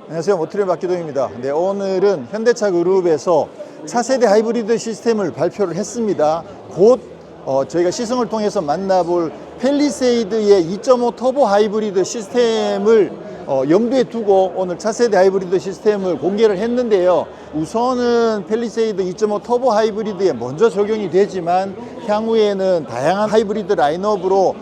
안녕하세요. 모트리온 박기동입니다. 네, 오늘은 현대차 그룹에서 차세대 하이브리드 시스템을 발표를 했습니다. 곧 저희가 시승을 통해서 만나볼 팰리세이드의 2.5 터보 하이브리드 시스템을 염두에 두고 오늘 차세대 하이브리드 시스템을 공개를 했는데요. 우선은 팰리세이드 2.5 터보 하이브리드에 먼저 적용이 되지만 향후에는 다양한 하이브리드 라인업으로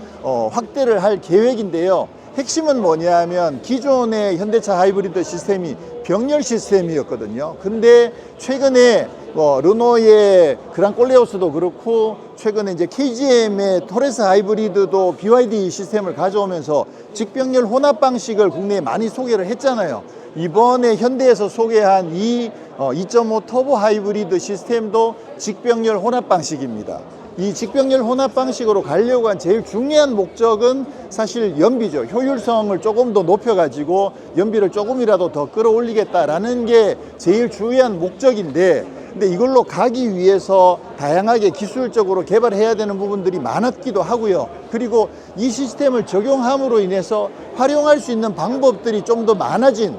확대를 할 계획인데요. 핵심은 뭐냐 하면 기존의 현대차 하이브리드 시스템이 병렬 시스템이었거든요. 근데 최근에 르노의 그랑 꼴레오스도 그렇고 최근에 이제 KGM의 토레스 하이브리드도 BYD 시스템을 가져오면서 직병렬 혼합 방식을 국내에 많이 소개를 했잖아요. 이번에 현대에서 소개한 이 2.5 터보 하이브리드 시스템도 직병렬 혼합 방식입니다. 이 직병렬 혼합 방식으로 가려고 한 제일 중요한 목적은 사실 연비죠. 효율성을 조금 더 높여가지고 연비를 조금이라도 더 끌어올리겠다라는 게 제일 중요한 목적인데, 근데 이걸로 가기 위해서 다양하게 기술적으로 개발해야 되는 부분들이 많았기도 하고요. 그리고 이 시스템을 적용함으로 인해서 활용할 수 있는 방법들이 좀 더 많아진,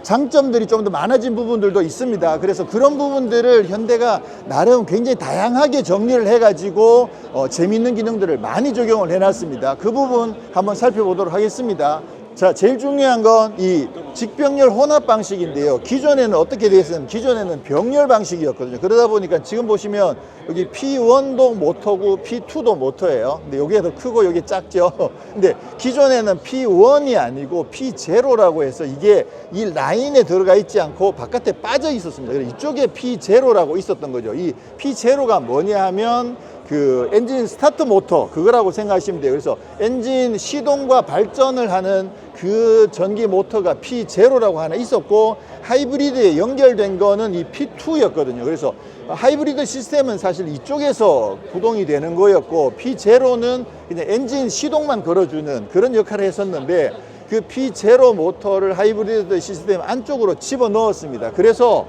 장점들이 좀 더 많아진 부분들도 있습니다. 그래서 그런 부분들을 현대가 나름 굉장히 다양하게 정리를 해가지고 재미있는 기능들을 많이 적용을 해놨습니다. 그 부분 한번 살펴보도록 하겠습니다. 자, 제일 중요한 건 이 직병렬 혼합 방식인데요. 기존에는 어떻게 되어 있었냐면 기존에는 병렬 방식이었거든요. 그러다 보니까 지금 보시면 여기 P1도 모터고 P2도 모터예요. 근데 여기가 더 크고 여기 작죠. 근데 기존에는 P1이 아니고 P0라고 해서 이게 이 라인에 들어가 있지 않고 바깥에 빠져 있었습니다. 그래서 이쪽에 P0라고 있었던 거죠. 이 P0가 뭐냐 하면 그 엔진 스타트 모터 그거라고 생각하시면 돼요. 그래서 엔진 시동과 발전을 하는 그 전기 모터가 P0라고 하나 있었고, 하이브리드에 연결된 거는 이 P2였거든요. 그래서 하이브리드 시스템은 사실 이쪽에서 구동이 되는 거였고, P0는 그냥 엔진 시동만 걸어주는 그런 역할을 했었는데, 그 P0 모터를 하이브리드 시스템 안쪽으로 집어 넣었습니다. 그래서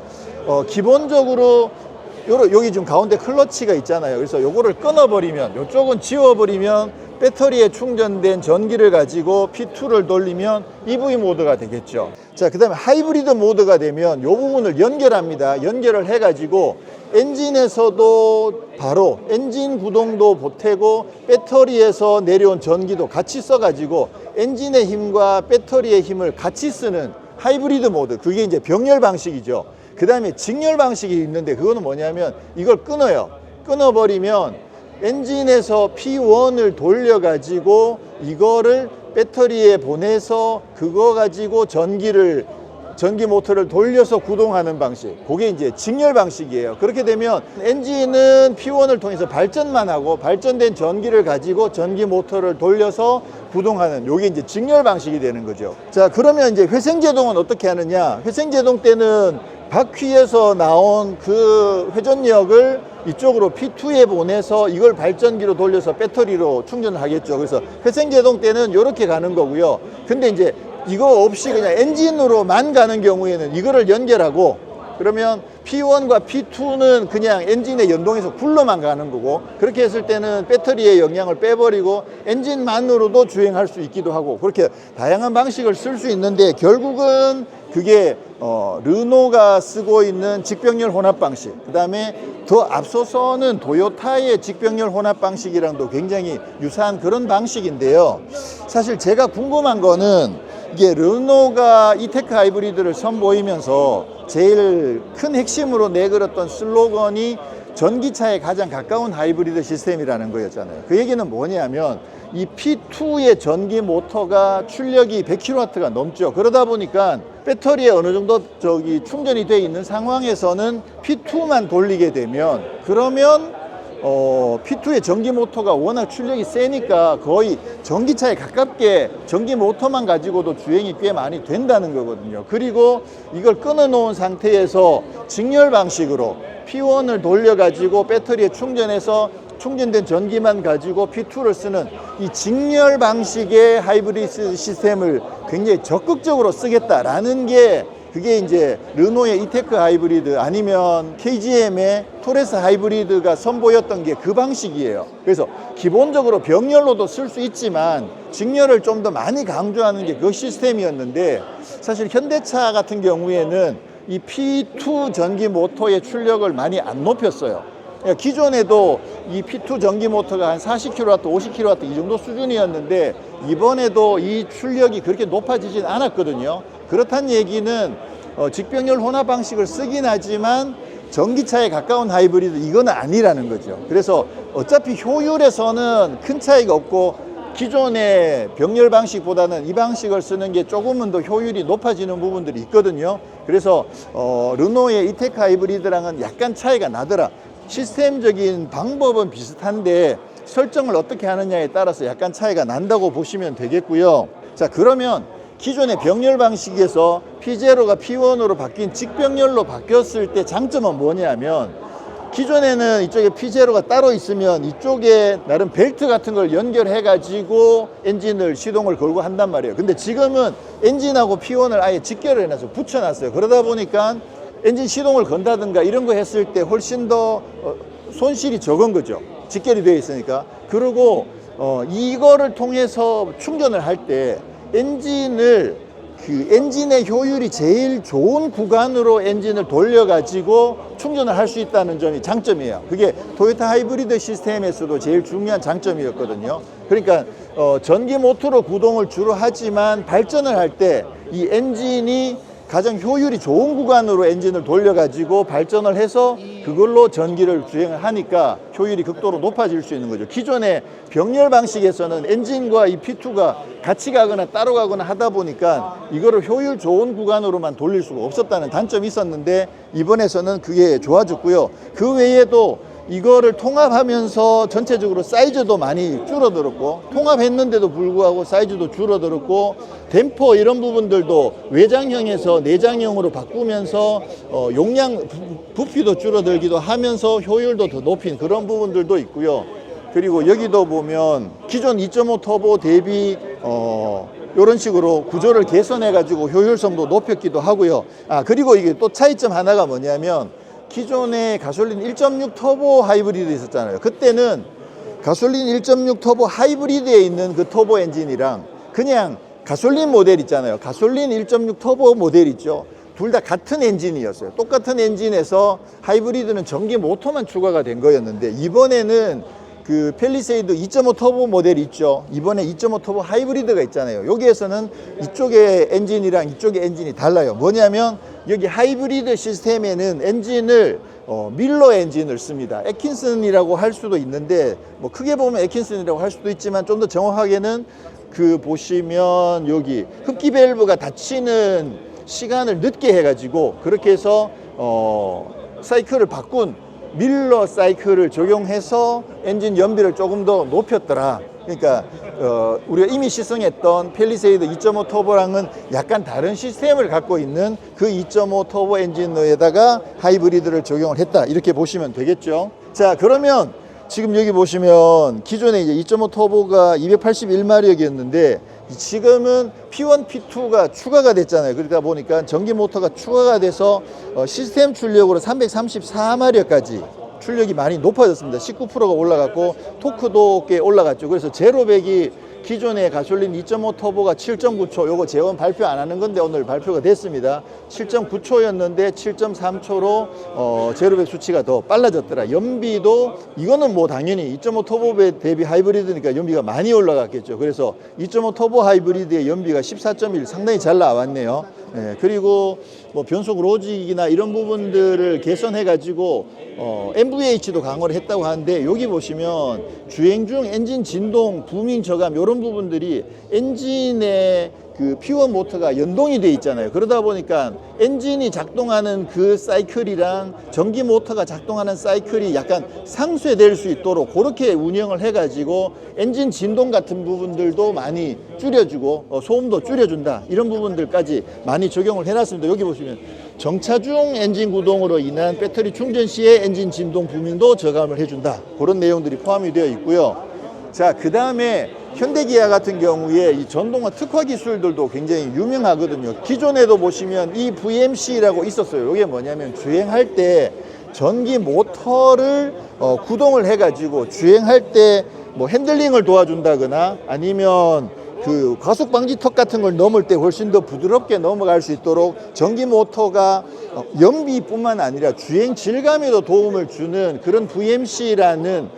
기본적으로 여기 지금 가운데 클러치가 있잖아요. 그래서 요거를 끊어버리면, 요쪽은 지워버리면 배터리에 충전된 전기를 가지고 P2를 돌리면 EV 모드가 되겠죠. 자, 그 다음에 하이브리드 모드가 되면 요 부분을 연결합니다. 연결을 해가지고 엔진에서도 바로 엔진 구동도 보태고 배터리에서 내려온 전기도 같이 써가지고 엔진의 힘과 배터리의 힘을 같이 쓰는 하이브리드 모드, 그게 이제 병렬 방식이죠. 그 다음에 직렬 방식이 있는데 그거는 뭐냐면 이걸 끊어요. 끊어버리면 엔진에서 P1을 돌려가지고 이거를 배터리에 보내서 그거 가지고 전기 모터를 돌려서 구동하는 방식, 그게 이제 직렬 방식이에요. 그렇게 되면 엔진은 P1을 통해서 발전만 하고 발전된 전기를 가지고 전기 모터를 돌려서 구동하는, 요게 이제 직렬 방식이 되는 거죠. 자, 그러면 이제 회생제동은 어떻게 하느냐? 회생제동 때는 바퀴에서 나온 그 회전력을 이쪽으로 P2에 보내서 이걸 발전기로 돌려서 배터리로 충전을 하겠죠. 그래서 회생제동 때는 이렇게 가는 거고요. 근데 이제 이거 없이 그냥 엔진으로만 가는 경우에는 이거를 연결하고, 그러면 P1과 P2는 그냥 엔진에 연동해서 굴러만 가는 거고, 그렇게 했을 때는 배터리의 영향을 빼버리고 엔진만으로도 주행할 수 있기도 하고, 그렇게 다양한 방식을 쓸 수 있는데 결국은 그게 르노가 쓰고 있는 직병렬 혼합 방식, 그 다음에 더 앞서서는 도요타의 직병렬 혼합 방식이랑도 굉장히 유사한 그런 방식인데요. 사실 제가 궁금한 거는 이게 르노가 이테크 하이브리드를 선보이면서 제일 큰 핵심으로 내걸었던 슬로건이 전기차에 가장 가까운 하이브리드 시스템이라는 거였잖아요. 그 얘기는 뭐냐면 이 P2의 전기 모터가 출력이 100kW가 넘죠. 그러다 보니까 배터리에 어느 정도 충전이 돼 있는 상황에서는 P2만 돌리게 되면, 그러면 P2의 전기 모터가 워낙 출력이 세니까 거의 전기차에 가깝게 전기 모터만 가지고도 주행이 꽤 많이 된다는 거거든요. 그리고 이걸 끊어 놓은 상태에서 직렬 방식으로 P1을 돌려 가지고 배터리에 충전해서 충전된 전기만 가지고 P2를 쓰는 이 직렬 방식의 하이브리드 시스템을 굉장히 적극적으로 쓰겠다라는 게 그게 이제 르노의 이테크 하이브리드 아니면 KGM의 토레스 하이브리드가 선보였던 게 그 방식이에요. 그래서 기본적으로 병렬로도 쓸 수 있지만 직렬을 좀 더 많이 강조하는 게 그 시스템이었는데, 사실 현대차 같은 경우에는 이 P2 전기 모터의 출력을 많이 안 높였어요. 그러니까 기존에도 이 P2 전기 모터가 한 40kW, 50kW 이 정도 수준이었는데 이번에도 이 출력이 그렇게 높아지진 않았거든요. 그렇다는 얘기는 직병렬 혼합 방식을 쓰긴 하지만 전기차에 가까운 하이브리드 이건 아니라는 거죠. 그래서 어차피 효율에서는 큰 차이가 없고 기존의 병렬 방식보다는 이 방식을 쓰는 게 조금은 더 효율이 높아지는 부분들이 있거든요. 그래서 르노의 이테크 하이브리드랑은 약간 차이가 나더라. 시스템적인 방법은 비슷한데 설정을 어떻게 하느냐에 따라서 약간 차이가 난다고 보시면 되겠고요. 자, 그러면 기존의 병렬 방식에서 P0가 P1으로 바뀐 직병렬로 바뀌었을 때 장점은 뭐냐면, 기존에는 이쪽에 P0가 따로 있으면 이쪽에 나름 벨트 같은 걸 연결해 가지고 엔진을 시동을 걸고 한단 말이에요. 근데 지금은 엔진하고 P1을 아예 직결을 해놔서 붙여놨어요. 그러다 보니까 엔진 시동을 건다든가 이런 거 했을 때 훨씬 더 손실이 적은 거죠. 직결이 되어 있으니까. 그리고 이거를 통해서 충전을 할 때 엔진의 효율이 제일 좋은 구간으로 엔진을 돌려가지고 충전을 할 수 있다는 점이 장점이에요. 그게 토요타 하이브리드 시스템에서도 제일 중요한 장점이었거든요. 그러니까 전기 모터로 구동을 주로 하지만 발전을 할 때 이 엔진이 가장 효율이 좋은 구간으로 엔진을 돌려가지고 발전을 해서 그걸로 전기를 주행을 하니까 효율이 극도로 높아질 수 있는 거죠. 기존의 병렬 방식에서는 엔진과 이 P2가 같이 가거나 따로 가거나 하다 보니까 이거를 효율 좋은 구간으로만 돌릴 수가 없었다는 단점이 있었는데 이번에서는 그게 좋아졌고요. 그 외에도 이거를 통합하면서 전체적으로 사이즈도 많이 줄어들었고, 통합했는데도 불구하고 사이즈도 줄어들었고, 댐퍼 이런 부분들도 외장형에서 내장형으로 바꾸면서 용량 부피도 줄어들기도 하면서 효율도 더 높인 그런 부분들도 있고요. 그리고 여기도 보면 기존 2.5 터보 대비 이런 식으로 구조를 개선해 가지고 효율성도 높였기도 하고요. 그리고 이게 또 차이점 하나가 뭐냐면, 기존에 가솔린 1.6 터보 하이브리드 있었잖아요. 그때는 가솔린 1.6 터보 하이브리드에 있는 그 터보 엔진이랑 그냥 가솔린 모델 있잖아요. 가솔린 1.6 터보 모델 있죠. 둘 다 같은 엔진이었어요. 똑같은 엔진에서 하이브리드는 전기 모터만 추가가 된 거였는데, 이번에는 그 팰리세이드 2.5 터보 모델이 있죠. 이번에 2.5 터보 하이브리드가 있잖아요. 여기에서는 이쪽의 엔진이랑 이쪽의 엔진이 달라요. 뭐냐면 여기 하이브리드 시스템에는 엔진을 밀러 엔진을 씁니다. 애킨슨이라고 할 수도 있는데, 뭐 크게 보면 애킨슨이라고 할 수도 있지만 좀 더 정확하게는 그 보시면 여기 흡기 밸브가 닫히는 시간을 늦게 해가지고 그렇게 해서 사이클을 바꾼 밀러 사이클을 적용해서 엔진 연비를 조금 더 높였더라. 그러니까 우리가 이미 시승했던 팰리세이드 2.5 터보랑은 약간 다른 시스템을 갖고 있는 그 2.5 터보 엔진에다가 하이브리드를 적용을 했다, 이렇게 보시면 되겠죠. 자, 그러면 지금 여기 보시면 기존에 이제 2.5 터보가 281마력이었는데 지금은 P1, P2가 추가가 됐잖아요. 그러다 보니까 전기 모터가 추가가 돼서 시스템 출력으로 334마력까지 출력이 많이 높아졌습니다. 19%가 올라갔고 토크도 꽤 올라갔죠. 그래서 제로백이 기존의 가솔린 2.5 터보가 7.9초, 요거 재원 발표 안 하는 건데 오늘 발표가 됐습니다. 7.9초였는데 7.3초로 제로백 수치가 더 빨라졌더라. 연비도 이거는 뭐 당연히 2.5 터보 대비 하이브리드니까 연비가 많이 올라갔겠죠. 그래서 2.5 터보 하이브리드의 연비가 14.1 상당히 잘 나왔네요. 그리고 뭐 변속 로직이나 이런 부분들을 개선해 가지고 MVH도 강화를 했다고 하는데, 여기 보시면 주행 중 엔진 진동, 부밍 저감 이런 부분들이 엔진의 그 P1 모터가 연동이 돼 있잖아요. 그러다 보니까 엔진이 작동하는 그 사이클이랑 전기 모터가 작동하는 사이클이 약간 상쇄될 수 있도록 그렇게 운영을 해가지고 엔진 진동 같은 부분들도 많이 줄여주고 소음도 줄여준다, 이런 부분들까지 많이 적용을 해놨습니다. 여기 보시면 정차 중 엔진 구동으로 인한 배터리 충전 시에 엔진 진동 부밍도 저감을 해준다, 그런 내용들이 포함이 되어 있고요. 자, 그 다음에 현대기아 같은 경우에 이 전동화 특화 기술들도 굉장히 유명하거든요. 기존에도 보시면 이 VMC라고 있었어요. 이게 뭐냐면 주행할 때 전기 모터를 구동을 해가지고 주행할 때 뭐 핸들링을 도와준다거나 아니면 그 과속 방지턱 같은 걸 넘을 때 훨씬 더 부드럽게 넘어갈 수 있도록 전기 모터가 연비뿐만 아니라 주행 질감에도 도움을 주는 그런 VMC라는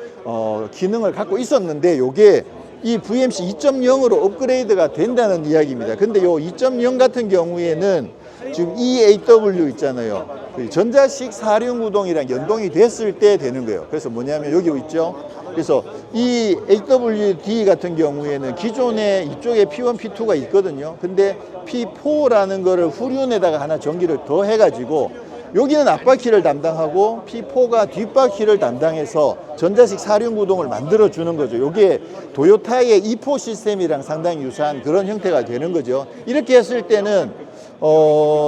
기능을 갖고 있었는데, 요게 이 VMC 2.0으로 업그레이드가 된다는 이야기입니다. 근데 요 2.0 같은 경우에는 지금 EAW 있잖아요. 그 전자식 사륜구동이랑 연동이 됐을 때 되는 거예요. 그래서 뭐냐면 여기 있죠. 그래서 이 AWD 같은 경우에는 기존에 이쪽에 P1, P2가 있거든요. 근데 P4라는 거를 후륜에다가 하나 전기를 더 해가지고 여기는 앞바퀴를 담당하고 P4가 뒷바퀴를 담당해서 전자식 사륜구동을 만들어 주는 거죠. 이게 도요타의 E4 시스템이랑 상당히 유사한 그런 형태가 되는 거죠. 이렇게 했을 때는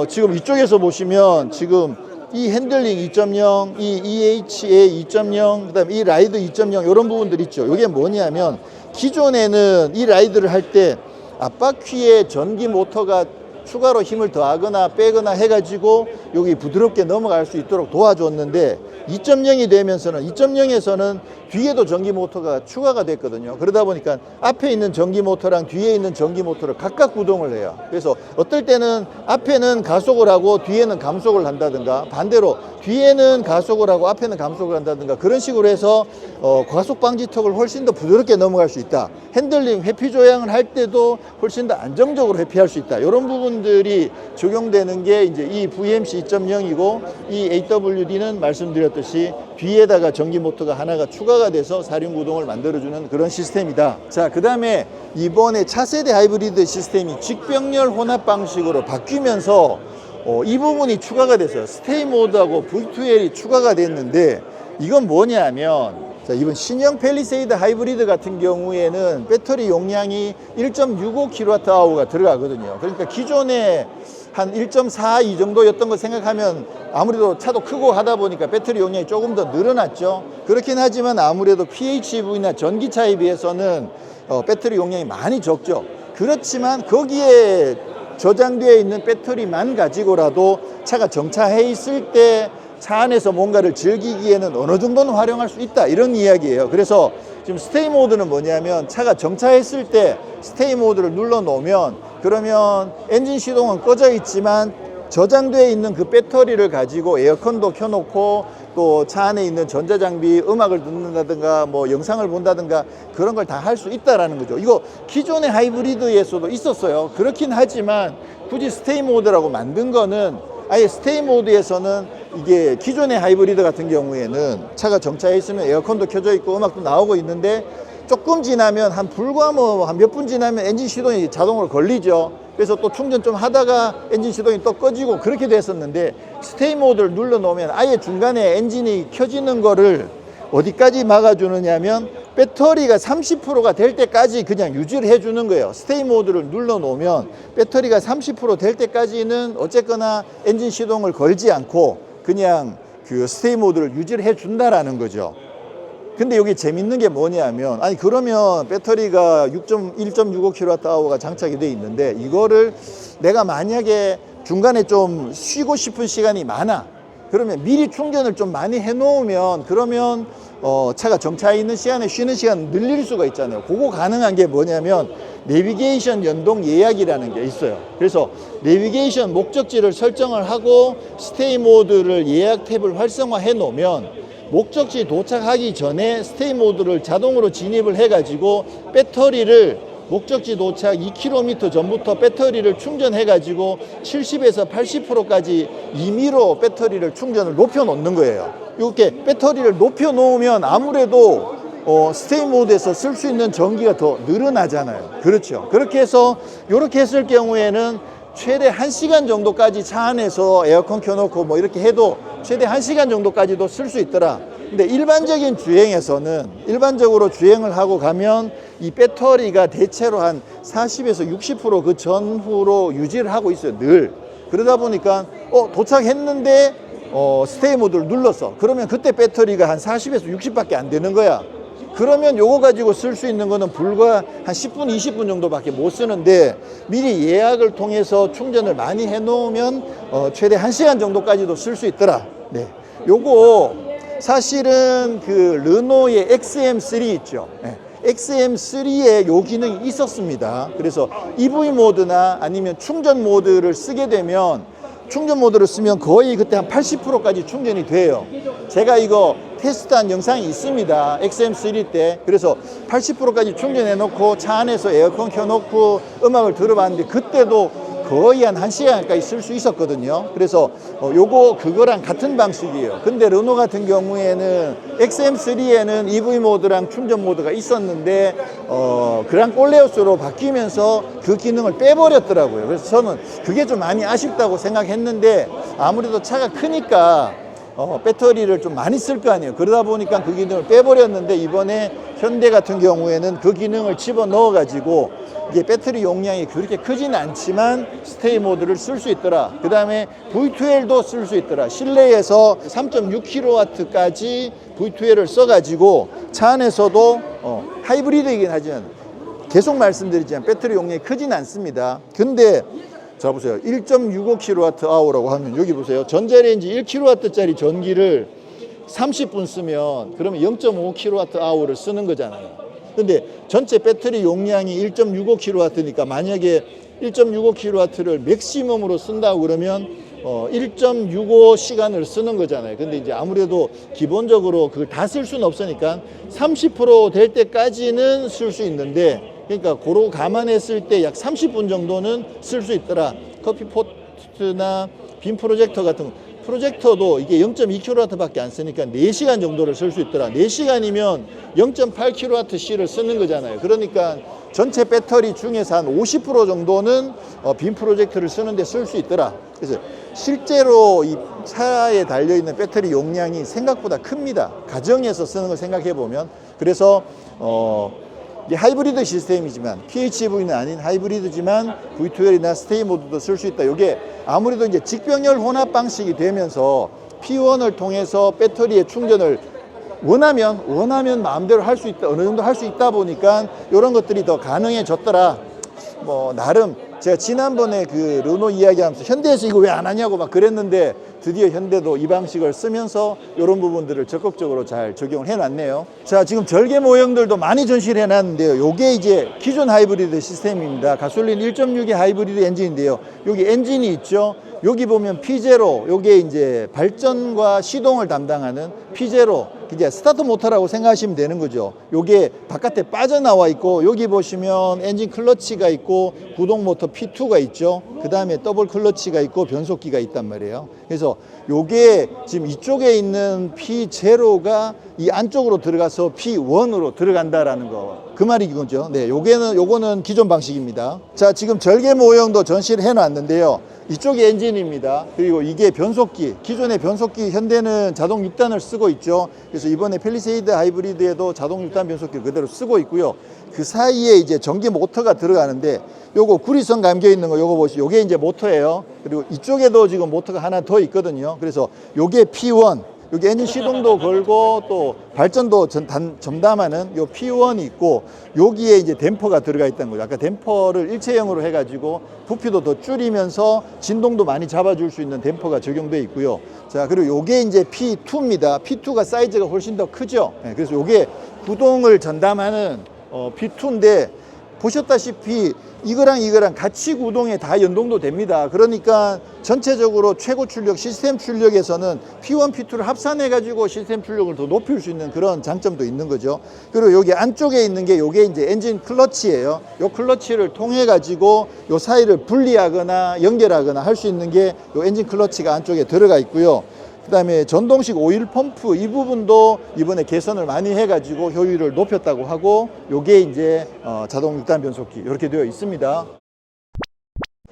지금 이쪽에서 보시면 지금 이 핸들링 2.0, 이 EHA 2.0, 그다음에 이 라이드 2.0 이런 부분들 있죠. 이게 뭐냐면 기존에는 이 라이드를 할 때 앞바퀴에 전기 모터가 추가로 힘을 더하거나 빼거나 해가지고 여기 부드럽게 넘어갈 수 있도록 도와줬는데 2.0이 되면서는 2.0에서는 뒤에도 전기 모터가 추가가 됐거든요. 그러다 보니까 앞에 있는 전기 모터랑 뒤에 있는 전기 모터를 각각 구동을 해요. 그래서 어떨 때는 앞에는 가속을 하고 뒤에는 감속을 한다든가, 반대로 뒤에는 가속을 하고 앞에는 감속을 한다든가, 그런 식으로 해서 과속 방지턱을 훨씬 더 부드럽게 넘어갈 수 있다. 핸들링 회피 조향을 할 때도 훨씬 더 안정적으로 회피할 수 있다. 이런 부분들이 적용되는 게 이제 이 VMC 2.0이고, 이 AWD는 말씀드렸듯이 뒤에다가 전기 모터가 하나가 추가가 돼서 사륜구동을 만들어주는 그런 시스템이다. 자, 그 다음에 이번에 차세대 하이브리드 시스템이 직병렬 혼합 방식으로 바뀌면서 이 부분이 추가가 됐어요. 스테이 모드하고 V2L이 추가가 됐는데, 이건 뭐냐면, 자, 이번 신형 팰리세이드 하이브리드 같은 경우에는 배터리 용량이 1.65kWh가 들어가거든요. 그러니까 기존에 한 1.4 이 정도였던 거 생각하면 아무래도 차도 크고 하다 보니까 배터리 용량이 조금 더 늘어났죠. 그렇긴 하지만 아무래도 PHEV나 전기차에 비해서는 배터리 용량이 많이 적죠. 그렇지만 거기에 저장되어 있는 배터리만 가지고라도 차가 정차해 있을 때 차 안에서 뭔가를 즐기기에는 어느 정도는 활용할 수 있다, 이런 이야기예요. 그래서 지금 스테이 모드는 뭐냐면, 차가 정차했을 때 스테이 모드를 눌러 놓으면, 그러면 엔진 시동은 꺼져 있지만 저장되어 있는 그 배터리를 가지고 에어컨도 켜놓고 또 차 안에 있는 전자장비 음악을 듣는다든가 뭐 영상을 본다든가 그런 걸 다 할 수 있다라는 거죠. 이거 기존의 하이브리드에서도 있었어요. 그렇긴 하지만 굳이 스테이 모드라고 만든 거는, 아예 스테이 모드에서는 이게 기존의 하이브리드 같은 경우에는 차가 정차해 있으면 에어컨도 켜져 있고 음악도 나오고 있는데, 조금 지나면 불과 한 몇 분 지나면 엔진 시동이 자동으로 걸리죠. 그래서 또 충전 좀 하다가 엔진 시동이 또 꺼지고 그렇게 됐었는데, 스테이 모드를 눌러 놓으면 아예 중간에 엔진이 켜지는 거를 어디까지 막아주느냐면 배터리가 30%가 될 때까지 그냥 유지를 해주는 거예요. 스테이 모드를 눌러 놓으면 배터리가 30% 될 때까지는 어쨌거나 엔진 시동을 걸지 않고 그냥 그 스테이 모드를 유지를 해준다라는 거죠. 근데 여기 재밌는 게 뭐냐면, 아니 그러면 배터리가 1.65kWh가 장착이 돼 있는데, 이거를 내가 만약에 중간에 좀 쉬고 싶은 시간이 많아, 그러면 미리 충전을 좀 많이 해 놓으면, 그러면 차가 정차해 있는 시간에 쉬는 시간 늘릴 수가 있잖아요. 그거 가능한 게 뭐냐면 내비게이션 연동 예약이라는 게 있어요. 그래서 내비게이션 목적지를 설정을 하고 스테이 모드를 예약 탭을 활성화해 놓으면 목적지 도착하기 전에 스테이 모드를 자동으로 진입을 해가지고 배터리를 목적지 도착 2km 전부터 배터리를 충전해가지고 70에서 80%까지 임의로 배터리를 충전을 높여 놓는 거예요. 이렇게 배터리를 높여 놓으면 아무래도 스테이 모드에서 쓸 수 있는 전기가 더 늘어나잖아요. 그렇죠. 그렇게 해서 이렇게 했을 경우에는 최대 1시간 정도까지 차 안에서 에어컨 켜놓고 뭐 이렇게 해도 최대 1시간 정도까지도 쓸 수 있더라. 근데 일반적인 주행에서는, 일반적으로 주행을 하고 가면 이 배터리가 대체로 한 40에서 60% 그 전후로 유지를 하고 있어요, 늘. 그러다 보니까 도착했는데 스테이 모드를 눌렀어. 그러면 그때 배터리가 한 40에서 60밖에 안 되는 거야. 그러면 요거 가지고 쓸 수 있는 거는 불과 한 10분, 20분 정도밖에 못 쓰는데 미리 예약을 통해서 충전을 많이 해 놓으면 최대 1시간 정도까지도 쓸 수 있더라. 네. 요거 사실은 그 르노의 XM3 있죠. 네. XM3에 요 기능이 있었습니다. 그래서 EV 모드나 아니면 충전 모드를 쓰게 되면 충전 모드를 쓰면 거의 그때 한 80%까지 충전이 돼요. 제가 이거 테스트한 영상이 있습니다. XM3 때. 그래서 80%까지 충전해 놓고 차 안에서 에어컨 켜놓고 음악을 들어봤는데 그때도 거의 한 1시간 가까이 쓸 수 있었거든요. 그래서 요거 그거랑 같은 방식이에요. 근데 르노 같은 경우에는 XM3에는 EV 모드랑 충전 모드가 있었는데 그랑 꼴레오스로 바뀌면서 그 기능을 빼버렸더라고요. 그래서 저는 그게 좀 많이 아쉽다고 생각했는데 아무래도 차가 크니까 배터리를 좀 많이 쓸 거 아니에요. 그러다 보니까 그 기능을 빼버렸는데 이번에 현대 같은 경우에는 그 기능을 집어넣어 가지고 이게 배터리 용량이 그렇게 크지는 않지만 스테이 모드를 쓸 수 있더라. 그 다음에 V2L도 쓸 수 있더라. 실내에서 3.6kW까지 V2L을 써가지고 차 안에서도 하이브리드이긴 하지만 계속 말씀드리지만 배터리 용량이 크진 않습니다. 근데 자 보세요. 1.65kWh라고 하면 여기 보세요. 전자레인지 1kW짜리 전기를 30분 쓰면 그러면 0.5kWh를 쓰는 거잖아요. 근데 전체 배터리 용량이 1.65kW니까 만약에 1.65kW를 맥시멈으로 쓴다고 그러면 1.65시간을 쓰는 거잖아요. 근데 이제 아무래도 기본적으로 그걸 다 쓸 수는 없으니까 30% 될 때까지는 쓸 수 있는데 그러니까 그거 감안했을 때 약 30분 정도는 쓸 수 있더라. 커피포트나 빔 프로젝터 같은 프로젝터도 이게 0.2kW밖에 안 쓰니까 4시간 정도를 쓸 수 있더라. 4시간이면 0.8kWh를 쓰는 거잖아요. 그러니까 전체 배터리 중에서 한 50% 정도는 빔 프로젝터를 쓰는데 쓸 수 있더라. 그래서 실제로 이 차에 달려있는 배터리 용량이 생각보다 큽니다. 가정에서 쓰는 걸 생각해 보면. 그래서 이게 하이브리드 시스템이지만 PHEV는 아닌 하이브리드지만 V2L이나 스테이 모드도 쓸 수 있다. 이게 아무래도 이제 직병렬 혼합 방식이 되면서 P1을 통해서 배터리의 충전을 원하면 마음대로 할 수 있다. 어느 정도 할 수 있다 보니까 이런 것들이 더 가능해졌더라. 뭐 나름 제가 지난번에 그 르노 이야기하면서 현대에서 이거 왜 안 하냐고 막 그랬는데 드디어 현대도 이 방식을 쓰면서 이런 부분들을 적극적으로 잘 적용을 해놨네요. 자, 지금 절개 모형들도 많이 전시를 해놨는데요. 요게 이제 기존 하이브리드 시스템입니다. 가솔린 1.6의 하이브리드 엔진인데요. 여기 엔진이 있죠. 여기 보면 P0, 요게 이제 발전과 시동을 담당하는 P0, 이제 스타트 모터라고 생각하시면 되는 거죠. 요게 바깥에 빠져나와 있고, 여기 보시면 엔진 클러치가 있고, 구동 모터 P2가 있죠. 그 다음에 더블 클러치가 있고, 변속기가 있단 말이에요. 그래서 요게 지금 이쪽에 있는 P0가 이 안쪽으로 들어가서 P1으로 들어간다라는 거. 그 말이 이거죠. 네, 요거는 기존 방식입니다. 자, 지금 절개 모형도 전시를 해놨는데요. 이쪽이 엔진입니다. 그리고 이게 변속기, 기존의 변속기 현대는 자동 6단을 쓰고 있죠. 그래서 이번에 펠리세이드 하이브리드에도 자동 6단 변속기를 그대로 쓰고 있고요. 그 사이에 이제 전기 모터가 들어가는데 요거 구리선 감겨 있는 거 요거 보시죠. 요게 이제 모터예요. 그리고 이쪽에도 지금 모터가 하나 더 있거든요. 그래서 요게 P1, 여기 엔진 시동도 걸고 또 발전도 전담하는 요 P1이 있고 여기에 이제 댐퍼가 들어가 있다는 거죠. 아까 댐퍼를 일체형으로 해가지고 부피도 더 줄이면서 진동도 많이 잡아줄 수 있는 댐퍼가 적용되어 있고요. 자, 그리고 요게 이제 P2입니다. P2가 사이즈가 훨씬 더 크죠. 네, 그래서 요게 구동을 전담하는 P2인데 보셨다시피 이거랑 같이 구동에 다 연동도 됩니다. 그러니까 전체적으로 최고 출력, 시스템 출력에서는 P1, P2를 합산해 가지고 시스템 출력을 더 높일 수 있는 그런 장점도 있는 거죠. 그리고 여기 안쪽에 있는 게 요게 이제 엔진 클러치예요. 요 클러치를 통해 가지고 요 사이를 분리하거나 연결하거나 할 수 있는 게 요 엔진 클러치가 안쪽에 들어가 있고요. 그 다음에 전동식 오일 펌프 이 부분도 이번에 개선을 많이 해가지고 효율을 높였다고 하고 요게 이제 자동 6단 변속기 이렇게 되어 있습니다.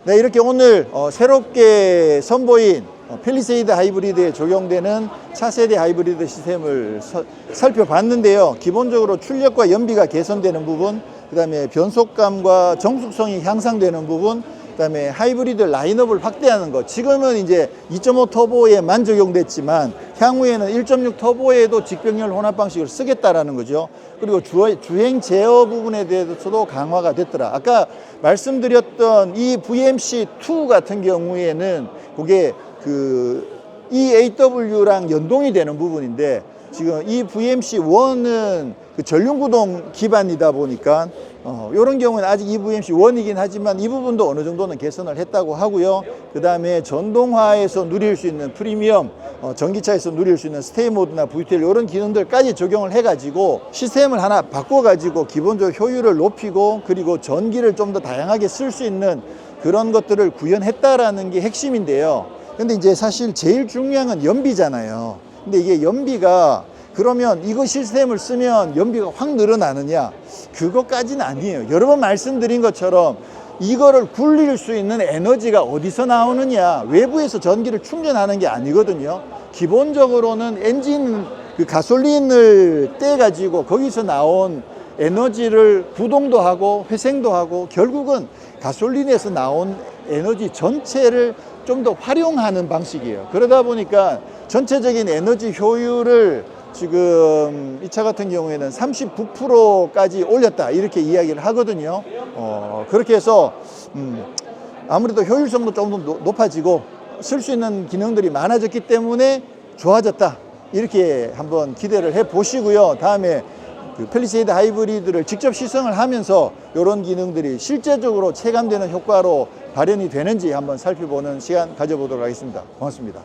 네, 이렇게 오늘 새롭게 선보인 펠리세이드 하이브리드에 적용되는 차세대 하이브리드 시스템을 살펴봤는데요. 기본적으로 출력과 연비가 개선되는 부분, 그 다음에 변속감과 정숙성이 향상되는 부분, 그다음에 하이브리드 라인업을 확대하는 것. 지금은 이제 2.5 터보에만 적용됐지만 향후에는 1.6 터보에도 직병렬 혼합 방식을 쓰겠다라는 거죠. 그리고 주행 제어 부분에 대해서도 강화가 됐더라. 아까 말씀드렸던 이 VMC2 같은 경우에는 그게 그 EAW랑 연동이 되는 부분인데, 지금 이 VMC1은 그 전륜구동 기반이다 보니까 이런 경우는 아직 EVMC1이긴 하지만 이 부분도 어느 정도는 개선을 했다고 하고요. 그 다음에 전동화에서 누릴 수 있는 프리미엄, 전기차에서 누릴 수 있는 스테이 모드나 VTL 이런 기능들까지 적용을 해가지고 시스템을 하나 바꿔가지고 기본적 효율을 높이고, 그리고 전기를 좀 더 다양하게 쓸 수 있는 그런 것들을 구현했다라는 게 핵심인데요. 근데 이제 사실 제일 중요한 건 연비잖아요. 근데 이게 연비가, 그러면 이거 시스템을 쓰면 연비가 확 늘어나느냐? 그것까지는 아니에요. 여러 번 말씀드린 것처럼 이거를 굴릴 수 있는 에너지가 어디서 나오느냐? 외부에서 전기를 충전하는 게 아니거든요. 기본적으로는 엔진, 그 가솔린을 떼가지고 거기서 나온 에너지를 구동도 하고 회생도 하고, 결국은 가솔린에서 나온 에너지 전체를 좀 더 활용하는 방식이에요. 그러다 보니까 전체적인 에너지 효율을 지금 이 차 같은 경우에는 39%까지 올렸다, 이렇게 이야기를 하거든요. 그렇게 해서 아무래도 효율성도 좀 더 높아지고 쓸 수 있는 기능들이 많아졌기 때문에 좋아졌다, 이렇게 한번 기대를 해 보시고요. 다음에 그 팰리세이드 하이브리드를 직접 시승을 하면서 이런 기능들이 실제적으로 체감되는 효과로 발현이 되는지 한번 살펴보는 시간 가져보도록 하겠습니다. 고맙습니다.